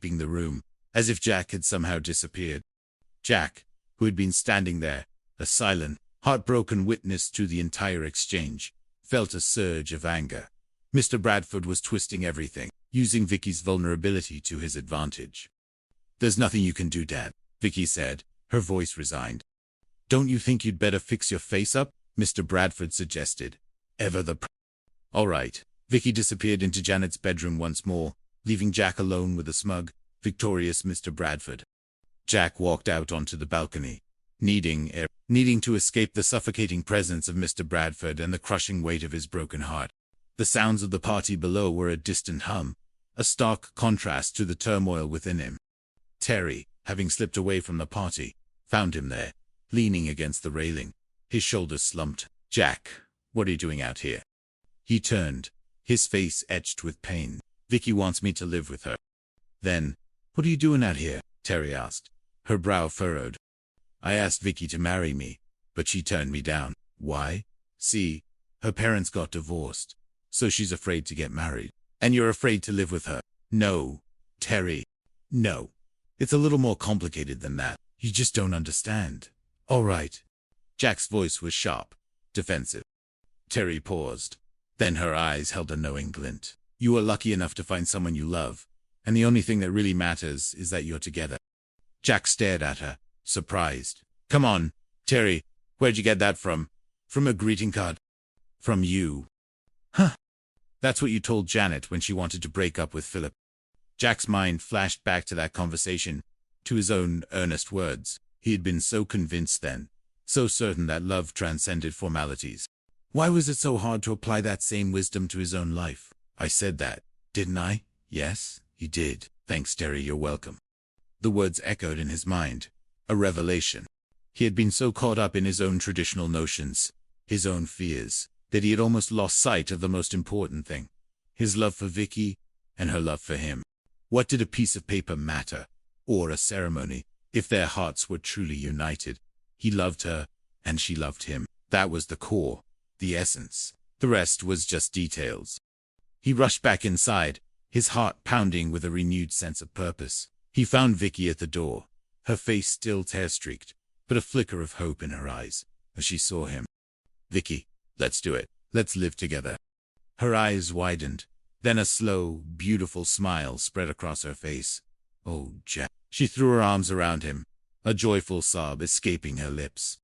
escaping the room, as if Jack had somehow disappeared. Jack, who had been standing there, a silent, heartbroken witness to the entire exchange, felt a surge of anger. Mr. Bradford was twisting everything, using Vicky's vulnerability to his advantage. "There's nothing you can do, Dad," Vicky said, her voice resigned. "Don't you think you'd better fix your face up?" Mr. Bradford suggested. All right. Vicky disappeared into Janet's bedroom once more, leaving Jack alone with a smug, victorious Mr. Bradford. Jack walked out onto the balcony, needing to escape the suffocating presence of Mr. Bradford and the crushing weight of his broken heart. The sounds of the party below were a distant hum, a stark contrast to the turmoil within him. Terry, having slipped away from the party, found him there, leaning against the railing, his shoulders slumped. "Jack, what are you doing out here?" He turned, his face etched with pain. "Vicky wants me to live with her." "Then, what are you doing out here?" Terry asked, her brow furrowed. "I asked Vicky to marry me, but she turned me down." "Why?" "See, her parents got divorced, so she's afraid to get married." "And you're afraid to live with her?" "No, Terry. No. It's a little more complicated than that. You just don't understand." "All right." Jack's voice was sharp, defensive. Terry paused. Then her eyes held a knowing glint. "You are lucky enough to find someone you love, and the only thing that really matters is that you're together." Jack stared at her, surprised. "Come on, Terry, where'd you get that from?" "From a greeting card." "From you?" "Huh. That's what you told Janet when she wanted to break up with Philip." Jack's mind flashed back to that conversation, to his own earnest words. He had been so convinced then, so certain that love transcended formalities. Why was it so hard to apply that same wisdom to his own life? "I said that, didn't I?" "Yes, you did." "Thanks, Terry, you're welcome." The words echoed in his mind, a revelation. He had been so caught up in his own traditional notions, his own fears, that he had almost lost sight of the most important thing, his love for Vicky and her love for him. What did a piece of paper matter, or a ceremony, if their hearts were truly united? He loved her, and she loved him. That was the core, the essence. The rest was just details. He rushed back inside, his heart pounding with a renewed sense of purpose. He found Vicky at the door, her face still tear-streaked, but a flicker of hope in her eyes as she saw him. "Vicky, let's do it. Let's live together." Her eyes widened, then a slow, beautiful smile spread across her face. "Oh, Jack." She threw her arms around him, a joyful sob escaping her lips.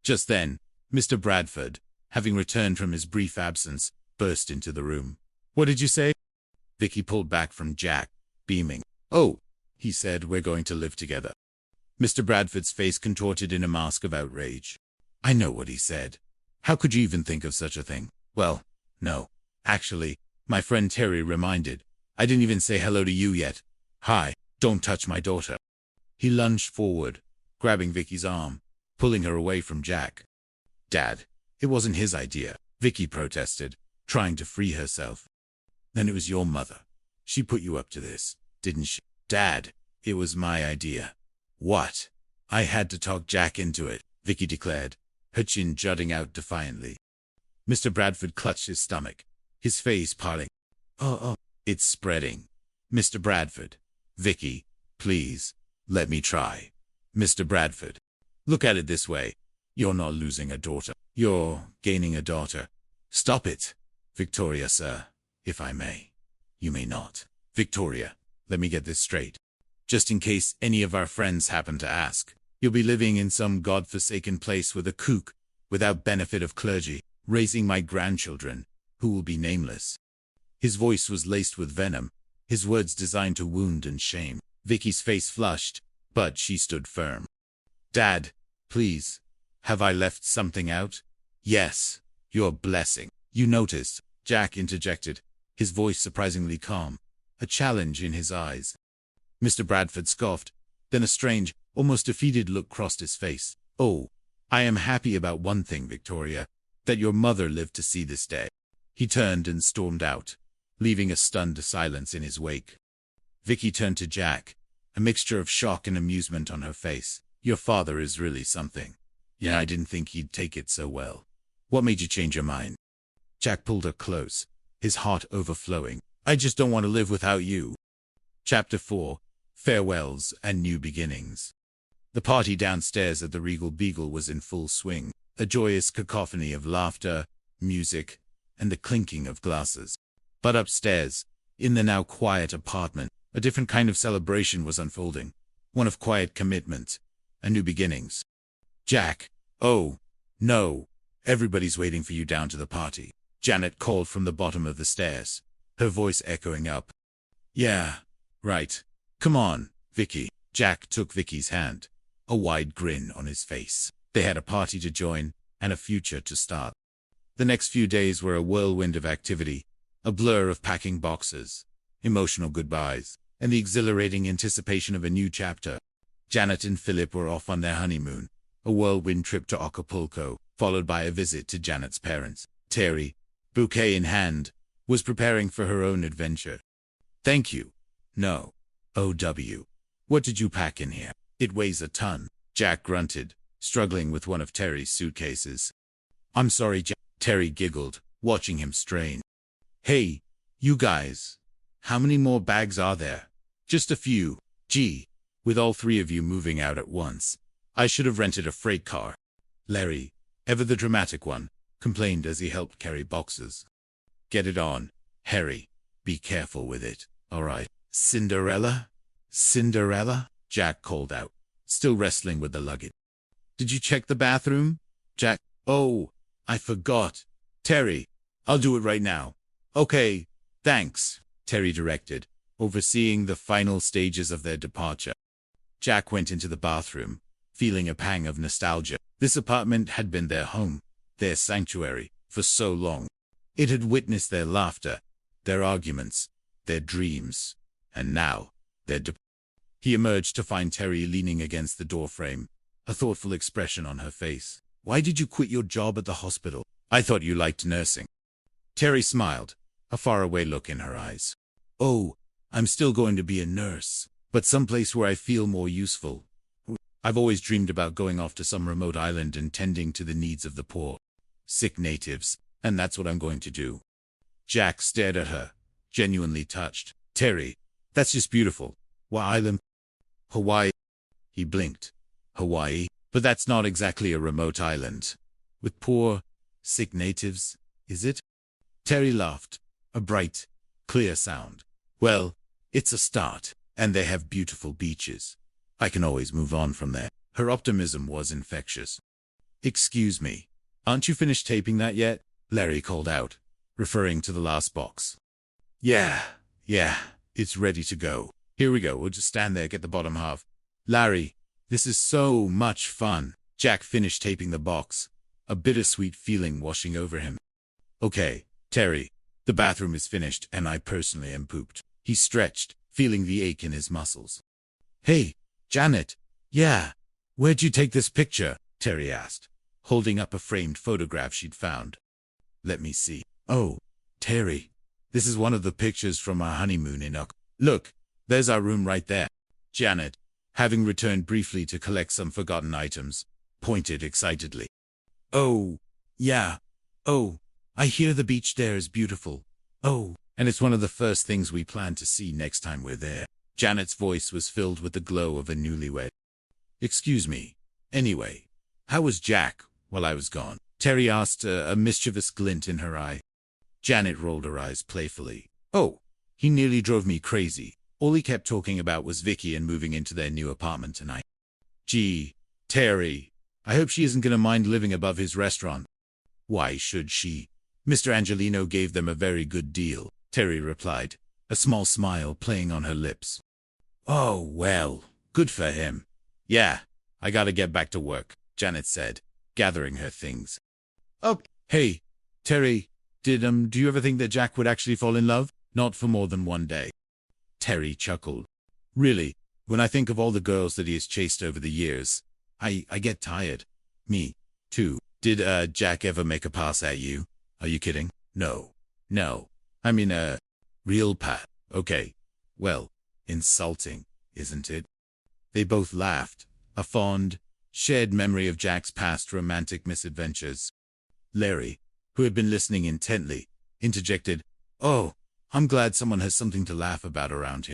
Just then, Mr. Bradford, having returned from his brief absence, burst into the room. "What did you say?" Vicky pulled back from Jack, beaming. "Oh," he said, "we're going to live together." Mr. Bradford's face contorted in a mask of outrage. "I know what he said. How could you even think of such a thing?" "Well, no. Actually, my friend Terry reminded. I didn't even say hello to you yet. Hi, don't touch my daughter." He lunged forward, grabbing Vicky's arm, pulling her away from Jack. "Dad, it wasn't his idea," Vicky protested, trying to free herself. "Then it was your mother. She put you up to this, didn't she?" "Dad, it was my idea." "What?" "I had to talk Jack into it," Vicky declared, her chin jutting out defiantly. Mr. Bradford clutched his stomach, his face parting. Oh, it's spreading." "Mr. Bradford." "Vicky, please, let me try." "Mr. Bradford, look at it this way. You're not losing a daughter. You're gaining a daughter." "Stop it, Victoria, sir, if I may." "You may not." "Victoria, let me get this straight. Just in case any of our friends happen to ask, you'll be living in some godforsaken place with a kook, without benefit of clergy, raising my grandchildren, who will be nameless." His voice was laced with venom, his words designed to wound and shame. Vicky's face flushed, but she stood firm. "Dad, please, have I left something out?" "Yes, your blessing." "You noticed," Jack interjected, his voice surprisingly calm, a challenge in his eyes. Mr. Bradford scoffed, then a strange, almost defeated look crossed his face. "Oh, I am happy about one thing, Victoria, that your mother lived to see this day." He turned and stormed out, leaving a stunned silence in his wake. Vicky turned to Jack, a mixture of shock and amusement on her face. "Your father is really something. Yeah, I didn't think he'd take it so well. What made you change your mind?" Jack pulled her close, his heart overflowing. "I just don't want to live without you." Chapter 4. farewells, and new beginnings. The party downstairs at the Regal Beagle was in full swing, a joyous cacophony of laughter, music, and the clinking of glasses. But upstairs, in the now quiet apartment, a different kind of celebration was unfolding, one of quiet commitment and new beginnings. Jack, oh, no, everybody's waiting for you down to the party, Janet called from the bottom of the stairs, her voice echoing up. Yeah, right. Come on, Vicky. Jack took Vicky's hand, a wide grin on his face. They had a party to join and a future to start. The next few days were a whirlwind of activity, a blur of packing boxes, emotional goodbyes, and the exhilarating anticipation of a new chapter. Janet and Philip were off on their honeymoon, a whirlwind trip to Acapulco, followed by a visit to Janet's parents. Terry, bouquet in hand, was preparing for her own adventure. Thank you. No. OW. What did you pack in here? It weighs a ton. Jack grunted, struggling with one of Terry's suitcases. I'm sorry, Jack. Terry giggled, watching him strain. Hey, you guys. How many more bags are there? Just a few. Gee, with all three of you moving out at once, I should have rented a freight car. Larry, ever the dramatic one, complained as he helped carry boxes. Get it on, Harry. Be careful with it, all right? Cinderella? Cinderella? Jack called out, still wrestling with the luggage. Did you check the bathroom? Jack, oh, I forgot. Terry, I'll do it right now. Okay, thanks, Terry directed, overseeing the final stages of their departure. Jack went into the bathroom, feeling a pang of nostalgia. This apartment had been their home, their sanctuary, for so long. It had witnessed their laughter, their arguments, their dreams, and now, He emerged to find Terry leaning against the doorframe, a thoughtful expression on her face. Why did you quit your job at the hospital? I thought you liked nursing. Terry smiled, a faraway look in her eyes. Oh, I'm still going to be a nurse, but someplace where I feel more useful. I've always dreamed about going off to some remote island and tending to the needs of the poor, sick natives, and that's what I'm going to do. Jack stared at her, genuinely touched. Terry, that's just beautiful. What island? Hawaii. He blinked. Hawaii? But that's not exactly a remote island. With poor, sick natives, is it? Terry laughed, a bright, clear sound. Well, it's a start, and they have beautiful beaches. I can always move on from there. Her optimism was infectious. Excuse me, aren't you finished taping that yet? Larry called out, referring to the last box. Yeah, it's ready to go. Here we go, we'll just stand there, get the bottom half. Larry, this is so much fun. Jack finished taping the box, a bittersweet feeling washing over him. Okay, Terry, the bathroom is finished and I personally am pooped. He stretched, feeling the ache in his muscles. Hey, Janet. Yeah, where'd you take this picture? Terry asked, holding up a framed photograph she'd found. Let me see. Oh, Terry, this is one of the pictures from our honeymoon in Look, there's our room right there. Janet, having returned briefly to collect some forgotten items, pointed excitedly. Oh, yeah. Oh, I hear the beach there is beautiful. Oh, and it's one of the first things we plan to see next time we're there. Janet's voice was filled with the glow of a newlywed. Excuse me. Anyway, how was Jack while I was gone? Terry asked, a mischievous glint in her eye. Janet rolled her eyes playfully. Oh, he nearly drove me crazy. All he kept talking about was Vicky and moving into their new apartment tonight. Gee, Terry, I hope she isn't going to mind living above his restaurant. Why should she? Mr. Angelino gave them a very good deal, Terry replied, a small smile playing on her lips. Oh, well, good for him. Yeah, I gotta get back to work, Janet said, gathering her things. Oh, hey, Terry, do you ever think that Jack would actually fall in love? Not for more than one day. Terry chuckled. Really, when I think of all the girls that he has chased over the years, I get tired. Me, too. Did, Jack ever make a pass at you? Are you kidding? No. I mean, real pat. Okay. Well, insulting, isn't it? They both laughed, a fond, shared memory of Jack's past romantic misadventures. Larry, who had been listening intently, interjected, Oh, I'm glad someone has something to laugh about around here.